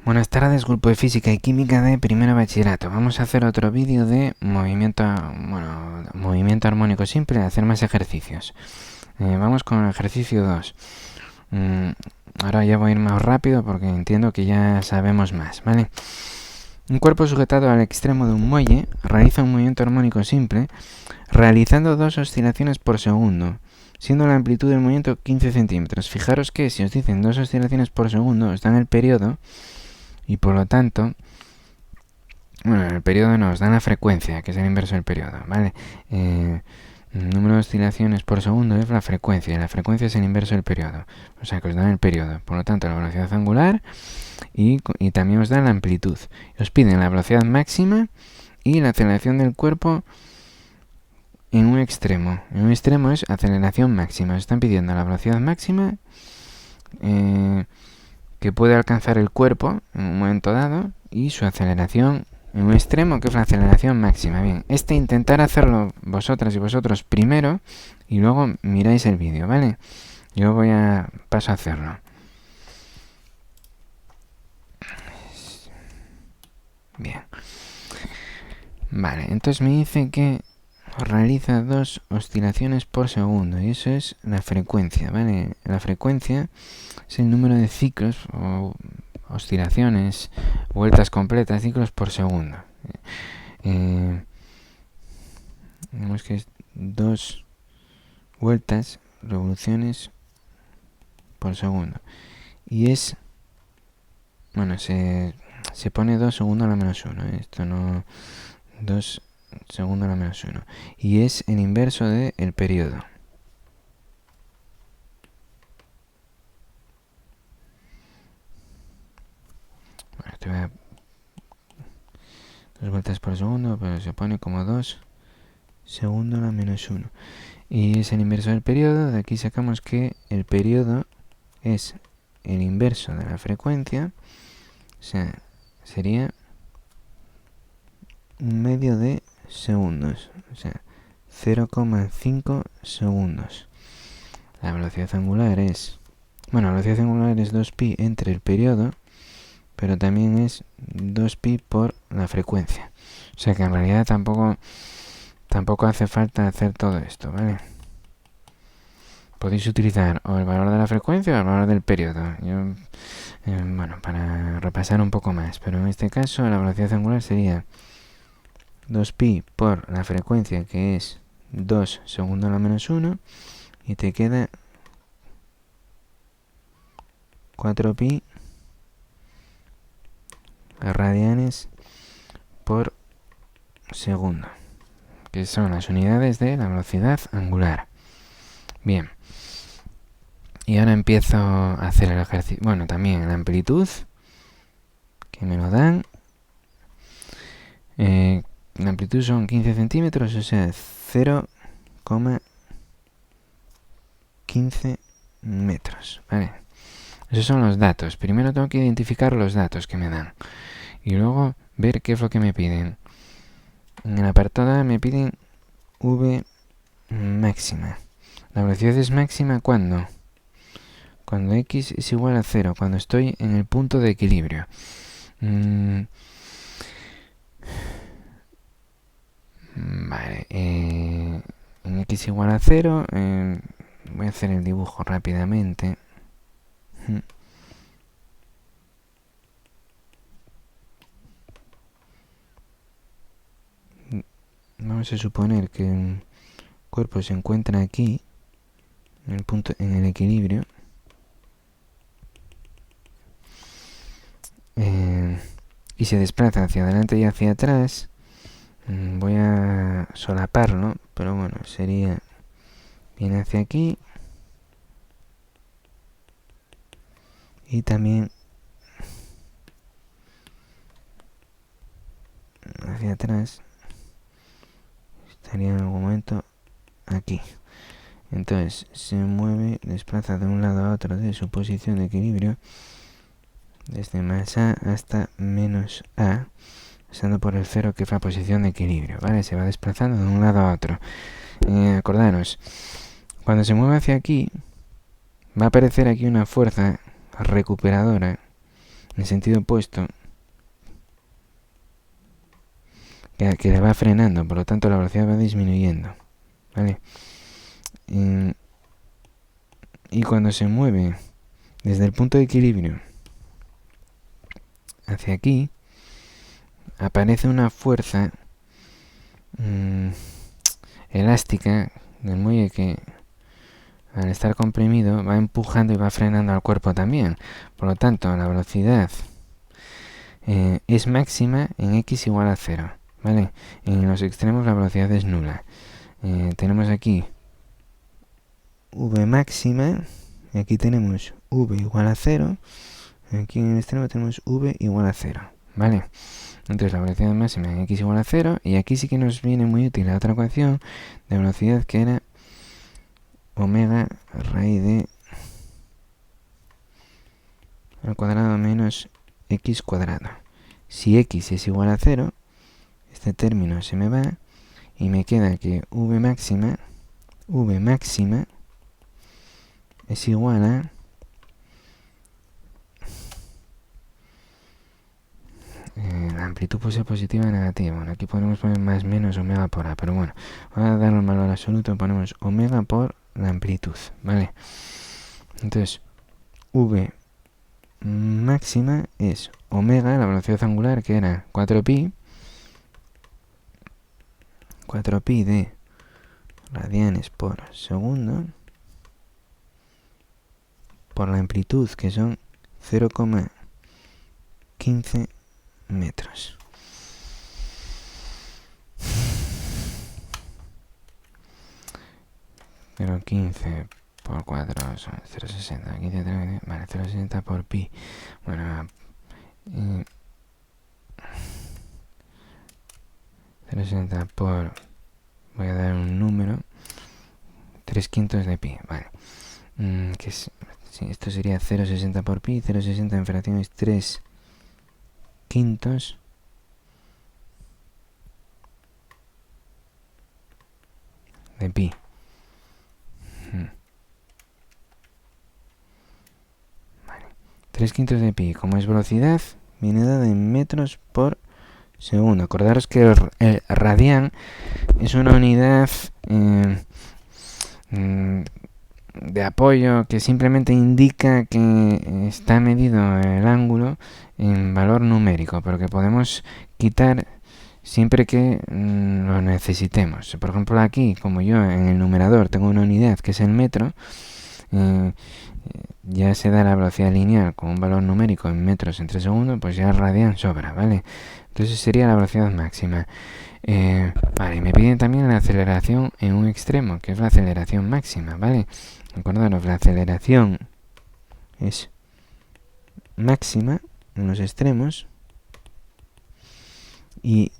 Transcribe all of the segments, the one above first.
Buenas tardes, grupo de Física y Química de primero bachillerato. Vamos a hacer otro vídeo de movimiento armónico simple, hacer más ejercicios. Vamos con el ejercicio 2. Ahora ya voy a ir más rápido porque entiendo que ya sabemos más, ¿vale? Un cuerpo sujetado al extremo de un muelle realiza un movimiento armónico simple realizando 2 oscilaciones por segundo, siendo la amplitud del movimiento 15 centímetros. Fijaros que si os dicen 2 oscilaciones por segundo, os dan el periodo y por lo tanto, bueno, el periodo nos da la frecuencia, que es el inverso del periodo, ¿vale? El número de oscilaciones por segundo es la frecuencia, y la frecuencia es el inverso del periodo, o sea que os dan el periodo. Por lo tanto, la velocidad angular y también os dan la amplitud. Os piden la velocidad máxima y la aceleración del cuerpo en un extremo. En un extremo es aceleración máxima. Os están pidiendo la velocidad máxima que puede alcanzar el cuerpo en un momento dado y su aceleración en un extremo, que es la aceleración máxima. Bien, intentar hacerlo vosotras y vosotros primero y luego miráis el vídeo, ¿vale? Yo paso a hacerlo. Bien. Vale, entonces me dice que realiza 2 oscilaciones por segundo y eso es la frecuencia, ¿vale? La frecuencia es el número de ciclos o oscilaciones, vueltas completas, ciclos por segundo. Vemos que es 2 vueltas, revoluciones por segundo. Y es, bueno, se pone 2 segundos a la menos 1. Esto no, 2 segundos a la menos 1. Y es el inverso del periodo. Bueno, esto va 2 vueltas por segundo, pero se pone como 2 segundos a la menos 1. Y es el inverso del periodo. De aquí sacamos que el periodo es el inverso de la frecuencia. O sea, sería un medio de segundos. O sea, 0,5 segundos. La velocidad angular es... Bueno, la velocidad angular es 2pi entre el periodo, pero también es 2pi por la frecuencia. O sea que en realidad tampoco hace falta hacer todo esto, ¿vale? Podéis utilizar o el valor de la frecuencia o el valor del periodo. Yo, bueno, para repasar un poco más, pero en este caso la velocidad angular sería 2pi por la frecuencia, que es 2 segundos a la menos 1, y te queda 4pi radianes por segundo, que son las unidades de la velocidad angular. Bien. Y ahora empiezo a hacer el ejercicio. Bueno, también la amplitud, que me lo dan. La amplitud son 15 centímetros, o sea, 0,15 metros. Vale. Esos son los datos. Primero tengo que identificar los datos que me dan. Y luego ver qué es lo que me piden. En el apartado A me piden V máxima. La velocidad es máxima ¿cuándo? Cuando x es igual a 0, cuando estoy en el punto de equilibrio. Vale, en x igual a 0, voy a hacer el dibujo rápidamente. Vamos a suponer que el cuerpo se encuentra aquí, en el punto, en el equilibrio. Y se desplaza hacia adelante y hacia atrás. Voy a solaparlo, pero bueno, sería... Viene hacia aquí. Y también... hacia atrás. Estaría en algún momento aquí. Entonces, se mueve, desplaza de un lado a otro de su posición de equilibrio. Desde más A hasta menos A. Pasando por el 0, que es la posición de equilibrio, ¿vale? Se va desplazando de un lado a otro. Acordaros, cuando se mueve hacia aquí, va a aparecer aquí una fuerza recuperadora en sentido opuesto, que le va frenando, por lo tanto la velocidad va disminuyendo, ¿vale? Y cuando se mueve desde el punto de equilibrio hacia aquí, aparece una fuerza elástica del muelle que, al estar comprimido, va empujando y va frenando al cuerpo también. Por lo tanto, la velocidad es máxima en x igual a 0, ¿vale? En los extremos la velocidad es nula. Tenemos aquí v máxima, y aquí tenemos v igual a 0, aquí en el extremo tenemos v igual a 0, ¿vale? Entonces la velocidad máxima en x igual a 0, y aquí sí que nos viene muy útil la otra ecuación de velocidad, que era omega raíz de al cuadrado menos x cuadrado. Si x es igual a 0, este término se me va y me queda que v máxima es igual a la amplitud puede ser positiva o negativa. Bueno, aquí podemos poner más menos omega por a, pero bueno, vamos a dar un valor absoluto, ponemos omega por la amplitud, ¿vale? Entonces, v máxima es omega, la velocidad angular, que era 4pi de radianes por segundo, por la amplitud, que son 0,15 metros. Pero 15 por 4 son 0,60. 15, vale, 0,60 por pi. Bueno, 0,60 por... voy a dar un número. 3/5 de pi, vale. Que es, sí, esto sería 0,60 por pi. 0,60 en fracciones 3/5 de pi. Vale. 3/5 de pi, como es velocidad, viene dada en metros por segundo. Acordaros que el radián es una unidad de apoyo que simplemente indica que está medido el ángulo en valor numérico, pero que podemos quitar siempre que lo necesitemos. Por ejemplo, aquí, como yo en el numerador tengo una unidad que es el metro, ya se da la velocidad lineal con un valor numérico en metros entre segundos, pues ya el radián sobra, ¿vale? Entonces sería la velocidad máxima. Vale, me piden también la aceleración en un extremo, que es la aceleración máxima, ¿vale? Acordaros, la aceleración es máxima en los extremos y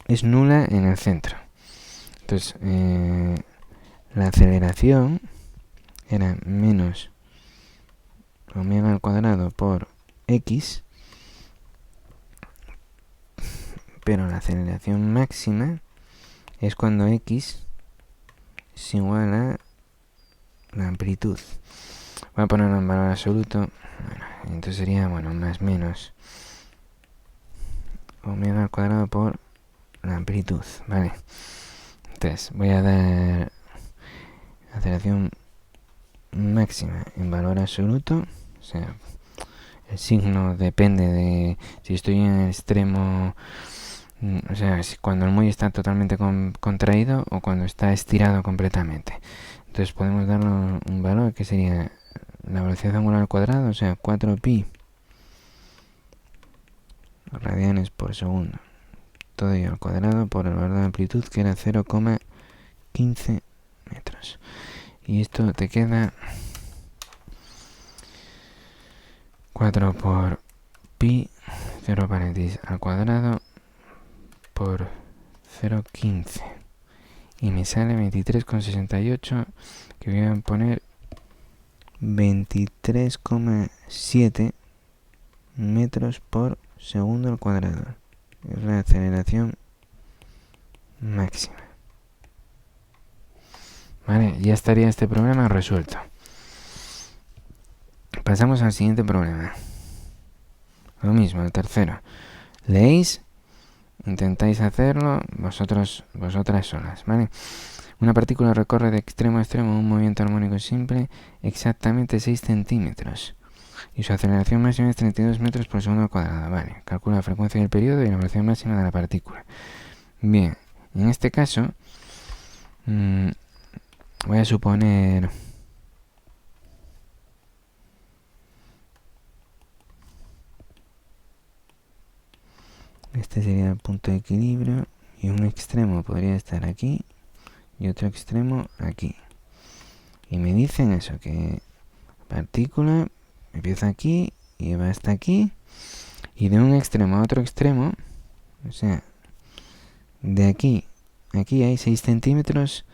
es nula en el centro. Entonces, la aceleración era menos omega al cuadrado por x, pero la aceleración máxima es cuando x es igual a la amplitud. Voy a ponerlo en valor absoluto. Bueno, entonces sería, bueno, más menos omega al cuadrado por la amplitud, ¿vale? Entonces voy a dar aceleración máxima en valor absoluto, o sea, el signo depende de si estoy en el extremo, o sea, cuando el muelle está totalmente contraído o cuando está estirado completamente. Entonces podemos darle un valor que sería la velocidad angular al cuadrado, o sea, 4pi radianes por segundo, todo ello al cuadrado por el valor de amplitud, que era 0,15 metros. Y esto te queda 4 por pi, 0 paréntesis al cuadrado por 0,15. Y me sale 23,68, que voy a poner 23,7 metros por segundo al cuadrado. Es la aceleración máxima. Vale, ya estaría este problema resuelto. Pasamos al siguiente problema. Lo mismo, el tercero. Leéis, intentáis hacerlo vosotras solas, ¿vale? Una partícula recorre de extremo a extremo un movimiento armónico simple exactamente 6 centímetros. Y su aceleración máxima es 32 metros por segundo al cuadrado. Vale, calcula la frecuencia del periodo y la velocidad máxima de la partícula. Bien, en este caso, voy a suponer... Este sería el punto de equilibrio y un extremo podría estar aquí y otro extremo aquí. Y me dicen eso, que la partícula empieza aquí y va hasta aquí, y de un extremo a otro extremo, o sea, de aquí a aquí hay 6 centímetros,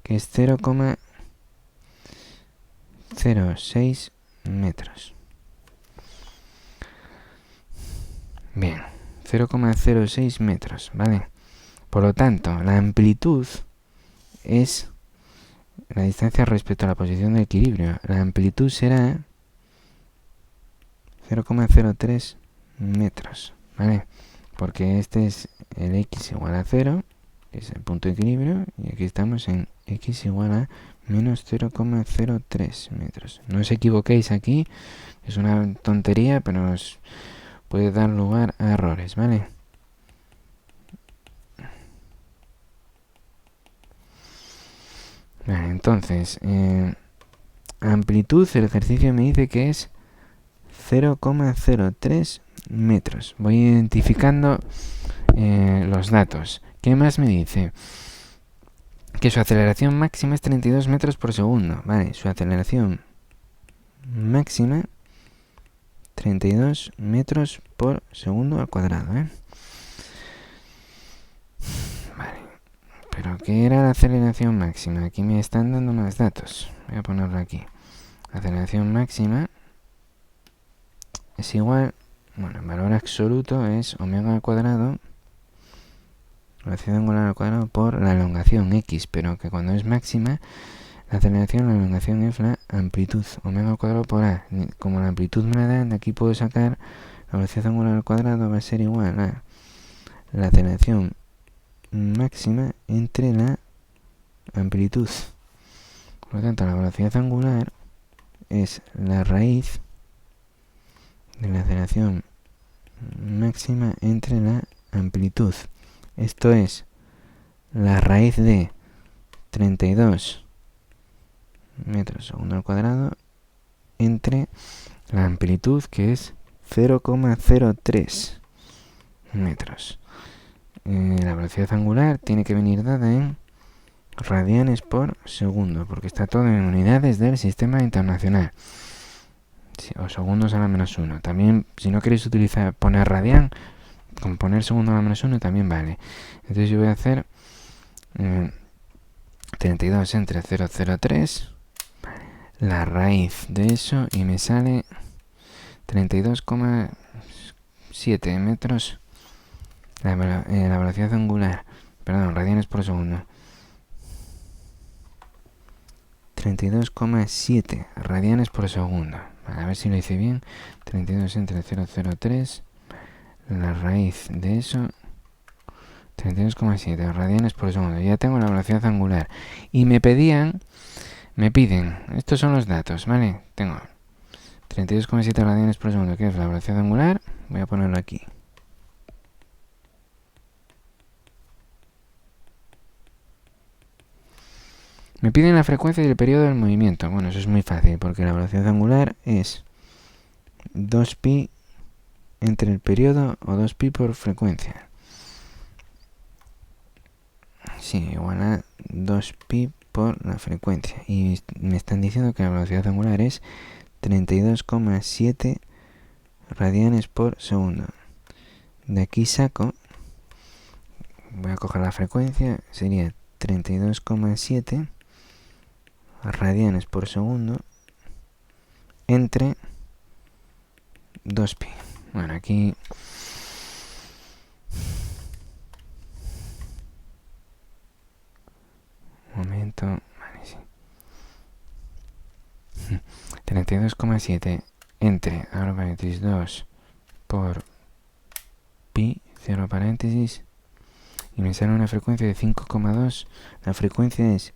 que es 0,06 metros. Bien, 0,06 metros, ¿vale? Por lo tanto, la amplitud es la distancia respecto a la posición de equilibrio. La amplitud será 0,03 metros, ¿vale? Porque este es el x igual a 0, que es el punto de equilibrio, y aquí estamos en x igual a menos 0,03 metros. No os equivoquéis aquí, es una tontería, pero os puede dar lugar a errores, ¿vale? Vale, entonces, amplitud, el ejercicio me dice que es 0,03 metros. Voy identificando los datos. ¿Qué más me dice? Que su aceleración máxima es 32 metros por segundo. Vale, su aceleración máxima 32 metros por segundo al cuadrado, ¿eh? Vale, pero ¿qué era la aceleración máxima? Aquí me están dando más datos. Voy a ponerlo aquí. Aceleración máxima es igual, bueno, el valor absoluto es omega al cuadrado, velocidad angular al cuadrado, por la elongación x, pero que cuando es máxima, la aceleración, la elongación es la amplitud, omega al cuadrado por a. Como la amplitud me la dan, de aquí puedo sacar la velocidad angular al cuadrado va a ser igual a la aceleración máxima entre la amplitud. Por lo tanto, la velocidad angular es la raíz de la aceleración máxima entre la amplitud. Esto es la raíz de 32 metros segundo al cuadrado entre la amplitud, que es 0,03 metros. La velocidad angular tiene que venir dada en radianes por segundo, porque está todo en unidades del sistema internacional. O segundos a la menos 1. También, si no queréis utilizar poner radian, con poner segundo a la menos 1 también vale. Entonces yo voy a hacer 32 entre 0,03, la raíz de eso, y me sale 32,7 metros la velocidad angular, perdón, radianes por segundo. 32,7 radianes por segundo. Vale, a ver si lo hice bien. 32 entre 0,03, la raíz de eso, 32,7 radianes por segundo. Ya tengo la velocidad angular. Y me piden, estos son los datos, ¿vale? Tengo 32,7 radianes por segundo, que es la velocidad angular. Voy a ponerlo aquí. Me piden la frecuencia y el periodo del movimiento. Bueno, eso es muy fácil, porque la velocidad angular es 2pi entre el periodo o 2pi por frecuencia. Sí, igual a 2pi por la frecuencia. Y me están diciendo que la velocidad angular es 32,7 radianes por segundo. De aquí saco, voy a coger la frecuencia, sería 32,7 radianes por segundo entre 2pi. Bueno, aquí un momento, vale, sí. 32,7 entre, abro paréntesis, 2 por pi, cierro paréntesis, y me sale una frecuencia de 5,2. La frecuencia es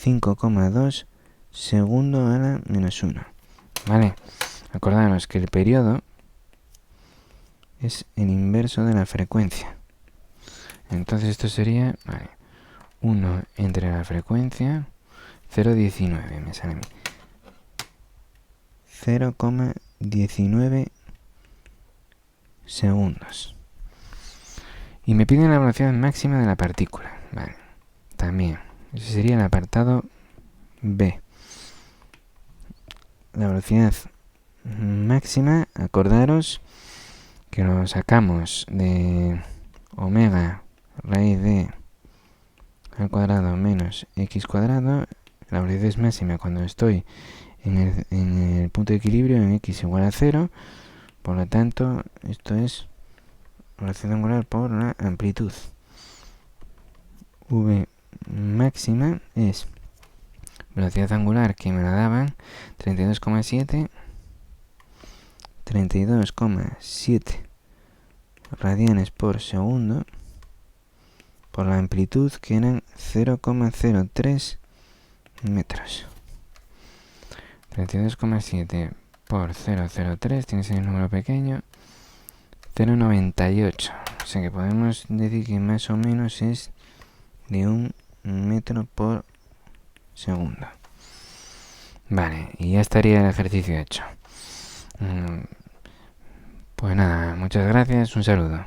5,2 segundo a la menos 1. ¿Vale? Acordaros que el periodo es el inverso de la frecuencia. Entonces esto sería, vale, 1 entre la frecuencia, 0,19 me sale a mí. 0,19 segundos. Y me piden la velocidad máxima de la partícula. Vale, también. Ese sería el apartado B. La velocidad máxima, acordaros que lo sacamos de omega raíz de al cuadrado menos x cuadrado. La velocidad es máxima cuando estoy en el punto de equilibrio en x igual a 0. Por lo tanto, esto es velocidad angular por la amplitud. V máxima es velocidad angular que me la daban 32,7 radianes por segundo por la amplitud que eran 0,03 metros. 32,7 por 0,03 tienes el número pequeño, 0,98. O sea que podemos decir que más o menos es de 1 metro por segundo. Vale, y ya estaría el ejercicio hecho. Pues nada, muchas gracias, un saludo.